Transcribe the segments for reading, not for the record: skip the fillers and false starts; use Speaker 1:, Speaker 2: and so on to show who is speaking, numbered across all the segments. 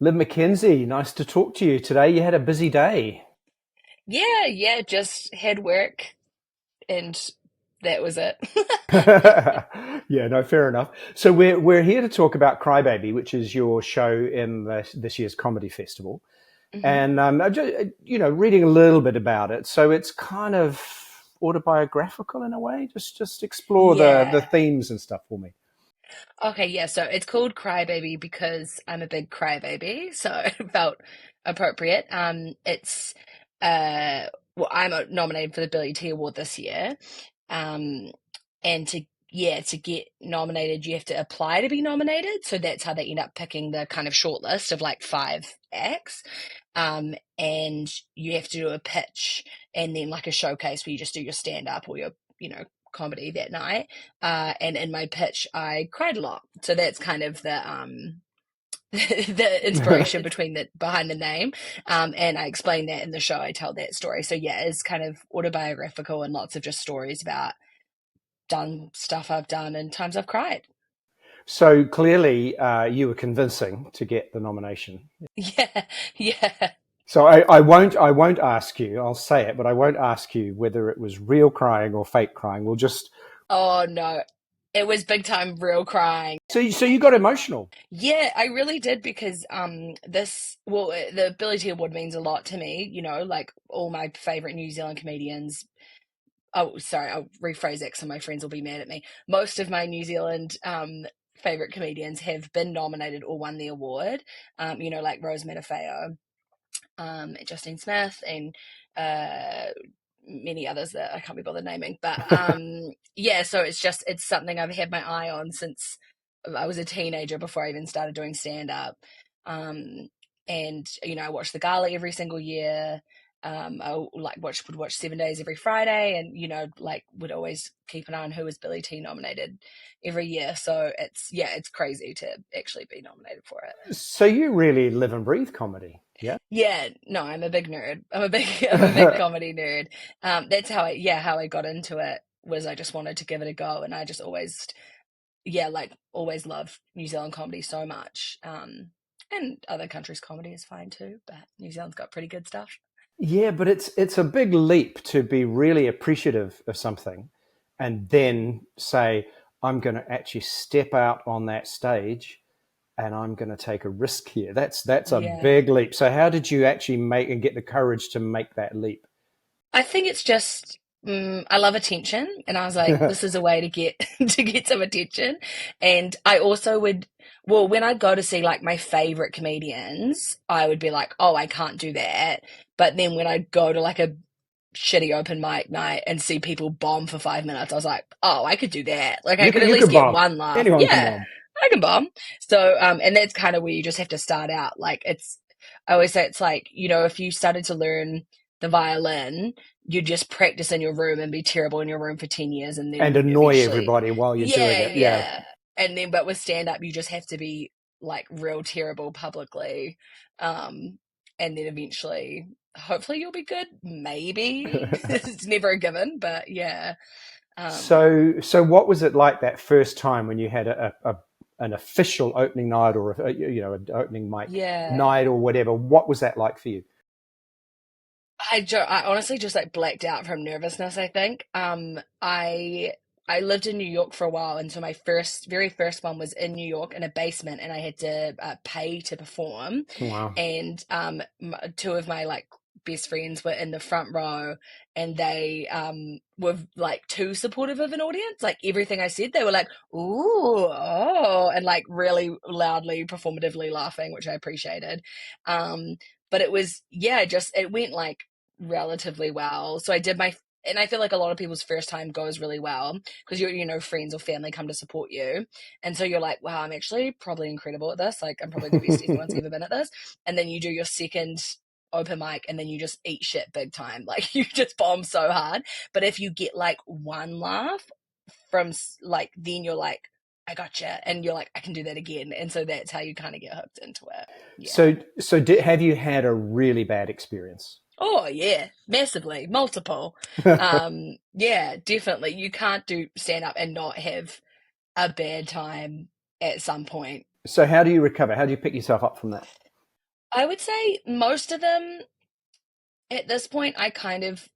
Speaker 1: Liv McKenzie, nice to talk to you today. You had a busy day.
Speaker 2: Yeah, just had work and that was it.
Speaker 1: Yeah, no, fair enough. So we're here to talk about Crybaby, which is your show in this year's comedy festival,
Speaker 2: hmm
Speaker 1: and I just, reading a little bit about it. So it's kind of autobiographical in a way. Just explore the
Speaker 2: Yeah.
Speaker 1: themes and stuff for me.
Speaker 2: Okay, yeah, so it's called Crybaby because I'm a big crybaby, so it felt appropriate. I'm nominated for the Billy T Award this year. Um, and to get nominated, you have to apply to be nominated. So that's how they end up picking the kind of short list of like five acts. And you have to do a pitch and then like a showcase where you just do your stand up or your, comedy that night. And in my pitch, I cried a lot. So that's kind of the the inspiration behind the name. And I explain that in the show. I tell that story. So yeah, it's kind of autobiographical and lots of just stories about done stuff I've done and times I've cried.
Speaker 1: So clearly, you were convincing to get the nomination.
Speaker 2: Yeah, yeah.
Speaker 1: So I won't ask you. I'll say it, but I won't ask you whether it was real crying or fake crying. We'll just
Speaker 2: Oh no. It was big time real crying.
Speaker 1: so you got emotional.
Speaker 2: Yeah, I really did because the Billy T Award means a lot to me, like all my favorite New Zealand comedians. Oh, sorry, I'll rephrase that so my friends will be mad at me. Most of my New Zealand favorite comedians have been nominated or won the award. Like Rose Matafeo, Justine Smith, and uh, many others that I can't be bothered naming. But yeah, so it's something I've had my eye on since I was a teenager before I even started doing stand up. Um, and I watch the gala every single year. I like would watch 7 Days every Friday, and like would always keep an eye on who was Billy T nominated every year. So it's crazy to actually be nominated for it.
Speaker 1: So you really live and breathe comedy, yeah?
Speaker 2: Yeah, no, I'm a big nerd. I'm a big comedy nerd. That's how I got into it was I just wanted to give it a go, and I just always, yeah, like always loved New Zealand comedy so much. And other countries' comedy is fine too, but New Zealand's got pretty good stuff.
Speaker 1: Yeah, but it's a big leap to be really appreciative of something and then say, I'm going to actually step out on that stage and I'm going to take a risk here. That's a
Speaker 2: Yeah.
Speaker 1: big leap. So how did you actually make and get the courage to make that leap?
Speaker 2: I think it's just I love attention, and I was like, this is a way to get to get some attention. And I also would, well, when I'd go to see like my favorite comedians, I would be like, oh, I can't do that. But then when I'd go to like a shitty open mic night and see people bomb for 5 minutes, I was like, oh, I could do that. Like I
Speaker 1: You
Speaker 2: could
Speaker 1: can
Speaker 2: at
Speaker 1: you
Speaker 2: least
Speaker 1: can
Speaker 2: get
Speaker 1: bomb.
Speaker 2: one laugh.
Speaker 1: Anyone can
Speaker 2: Yeah,
Speaker 1: bomb.
Speaker 2: I can bomb. So, and that's kind of where you just have to start out. Like I always say it's like, if you started to learn the violin, you just practice in your room and be terrible in your room for 10 years. And
Speaker 1: And
Speaker 2: then
Speaker 1: annoy
Speaker 2: eventually,
Speaker 1: everybody while you're doing
Speaker 2: yeah,
Speaker 1: it. Yeah.
Speaker 2: yeah. And then, but with stand up, you just have to be like real terrible publicly. Um, and then eventually, hopefully you'll be good. Maybe it's never a given, but yeah. Um,
Speaker 1: So what was it like that first time when you had an official opening night or an opening mic
Speaker 2: yeah.
Speaker 1: night or whatever? What was that like for you?
Speaker 2: I honestly just like blacked out from nervousness, I think. I lived in New York for a while, and so my very first one was in New York in a basement, and I had to pay to perform.
Speaker 1: Wow.
Speaker 2: And two of my like best friends were in the front row, and they were like too supportive of an audience. Like everything I said, they were like, "Ooh, oh," and like really loudly, performatively laughing, which I appreciated. But it was, yeah, just it went like relatively well. So I did and I feel like a lot of people's first time goes really well because friends or family come to support you. And so you're like, wow, I'm actually probably incredible at this. Like I'm probably the best anyone's ever been at this. And then you do your second open mic and then you just eat shit big time. Like you just bomb so hard. But if you get like one laugh from like, then you're like, I gotcha. And you're like, I can do that again. And so that's how you kind of get hooked into it. Yeah.
Speaker 1: Have you had a really bad experience?
Speaker 2: Oh yeah, massively, multiple. Yeah, definitely. You can't do stand up and not have a bad time at some point.
Speaker 1: So how do you recover? How do you pick yourself up from that?
Speaker 2: I would say most of them at this point, I kind of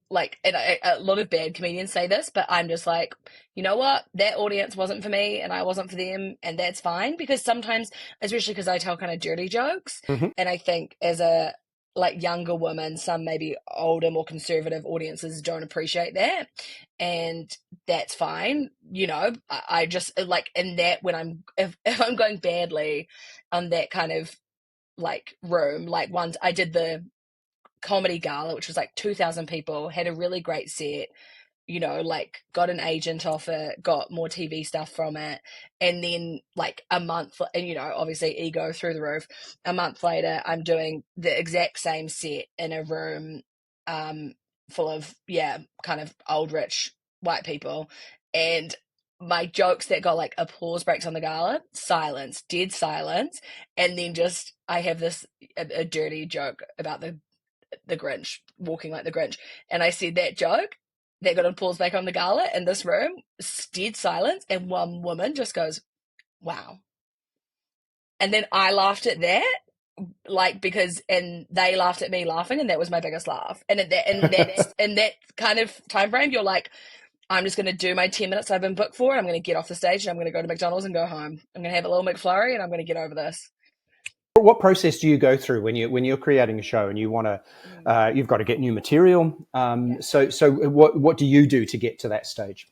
Speaker 2: like, and a lot of bad comedians say this, but I'm just like, you know what? That audience wasn't for me, and I wasn't for them, and that's fine. Because sometimes, especially because I tell kind of dirty jokes,
Speaker 1: Hmm.
Speaker 2: and I think as a like younger woman, some maybe older, more conservative audiences don't appreciate that, and that's fine. I just like in that when if I'm going badly on that kind of like room, like once I did the comedy gala, which was like 2,000 people, had a really great set, like got an agent off it, got more TV stuff from it. And then, like, a month, and obviously ego through the roof. A month later, I'm doing the exact same set in a room um, full of, yeah, kind of old, rich white people. And my jokes that got like applause breaks on the gala, silence, dead silence. And then just, I have a dirty joke about the Grinch, walking like the Grinch. And I said that joke that got applause back on the gala in this room, dead silence, and one woman just goes, wow. And then I laughed at that, like because and they laughed at me laughing, and that was my biggest laugh. And that's in that kind of time frame, you're like, I'm just gonna do my 10 minutes I've been booked for, I'm gonna get off the stage and I'm gonna go to McDonald's and go home. I'm gonna have a little McFlurry and I'm gonna get over this.
Speaker 1: What process do you go through when you're creating a show and you want to you've got to get new material?
Speaker 2: Yeah.
Speaker 1: So what do you do to get to that stage?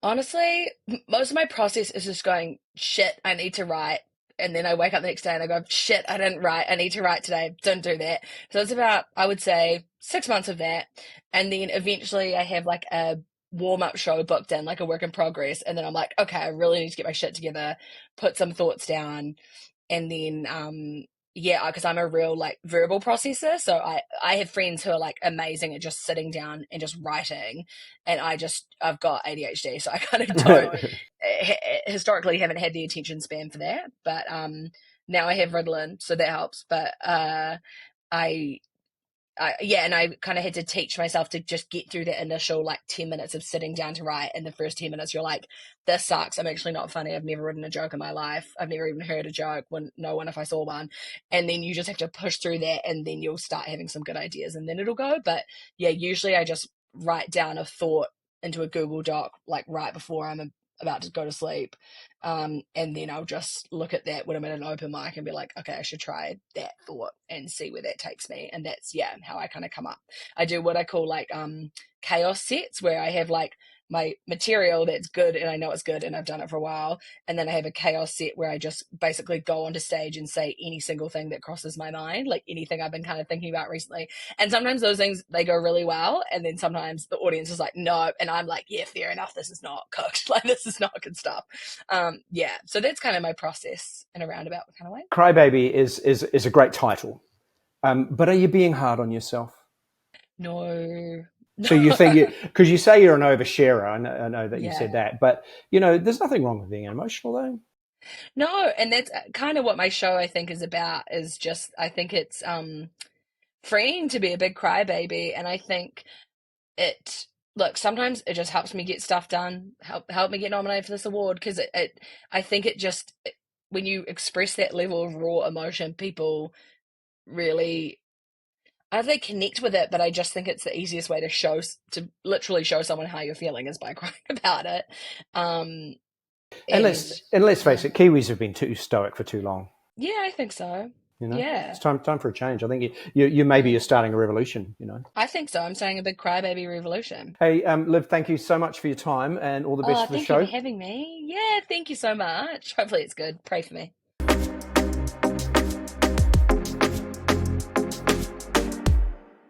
Speaker 2: Honestly, most of my process is just going, shit, I need to write. And then I wake up the next day and I go, shit, I didn't write. I need to write today. Don't do that. So it's about, I would say, 6 months of that. And then eventually I have like a warm up show booked in, like a work in progress. And then I'm like, okay, I really need to get my shit together, put some thoughts down. And then, yeah, because I'm a real like verbal processor. So I have friends who are like amazing at just sitting down and just writing, and I've got ADHD, so I kind of don't historically haven't had the attention span for that. But now I have Ritalin, so that helps. But I yeah, and I kind of had to teach myself to just get through that initial like 10 minutes of sitting down to write. And the first 10 minutes, you're like, this sucks. I'm actually not funny. I've never written a joke in my life. I've never even heard a joke when no one if I saw one. And then you just have to push through that, and then you'll start having some good ideas, and then it'll go. But yeah, usually I just write down a thought into a Google Doc like right before I'm about to go to sleep. And then I'll just look at that when I'm at an open mic and be like, okay, I should try that thought and see where that takes me. And that's, yeah, how I kind of come up. I do what I call like chaos sets, where I have like my material that's good and I know it's good and I've done it for a while. And then I have a chaos set where I just basically go onto stage and say any single thing that crosses my mind, like anything I've been kind of thinking about recently. And sometimes those things, they go really well. And then sometimes the audience is like, no. And I'm like, yeah, fair enough. This is not cooked. Like, this is not good stuff. Yeah, so that's kind of my process in a roundabout kind of way.
Speaker 1: Crybaby is a great title, but are you being hard on yourself?
Speaker 2: No,
Speaker 1: So
Speaker 2: no,
Speaker 1: you think you because you say you're an oversharer. I know that you said
Speaker 2: yeah,
Speaker 1: that, but there's nothing wrong with being emotional, though.
Speaker 2: no, and that's kind of what my show I think is about. Is just I think it's freeing to be a big crybaby, and I think it. Look, sometimes it just helps me get stuff done. Help me get nominated for this award, because I think it just when you express that level of raw emotion, people really they connect with it, but I just think it's the easiest way to literally show someone how you're feeling is by crying about it. Um,
Speaker 1: And
Speaker 2: and
Speaker 1: let's face
Speaker 2: yeah,
Speaker 1: it, Kiwis have been too stoic for too long.
Speaker 2: yeah, I think so.
Speaker 1: It's
Speaker 2: Yeah,
Speaker 1: time for a change. I think you maybe you're
Speaker 2: mm.
Speaker 1: starting a revolution.
Speaker 2: I think so. I'm saying a big crybaby revolution.
Speaker 1: Hey, Liv, thank you so much for your time and all the best
Speaker 2: Oh,
Speaker 1: for the
Speaker 2: thank you for
Speaker 1: show.
Speaker 2: having me. Yeah, thank you so much. Hopefully it's good. Pray for me.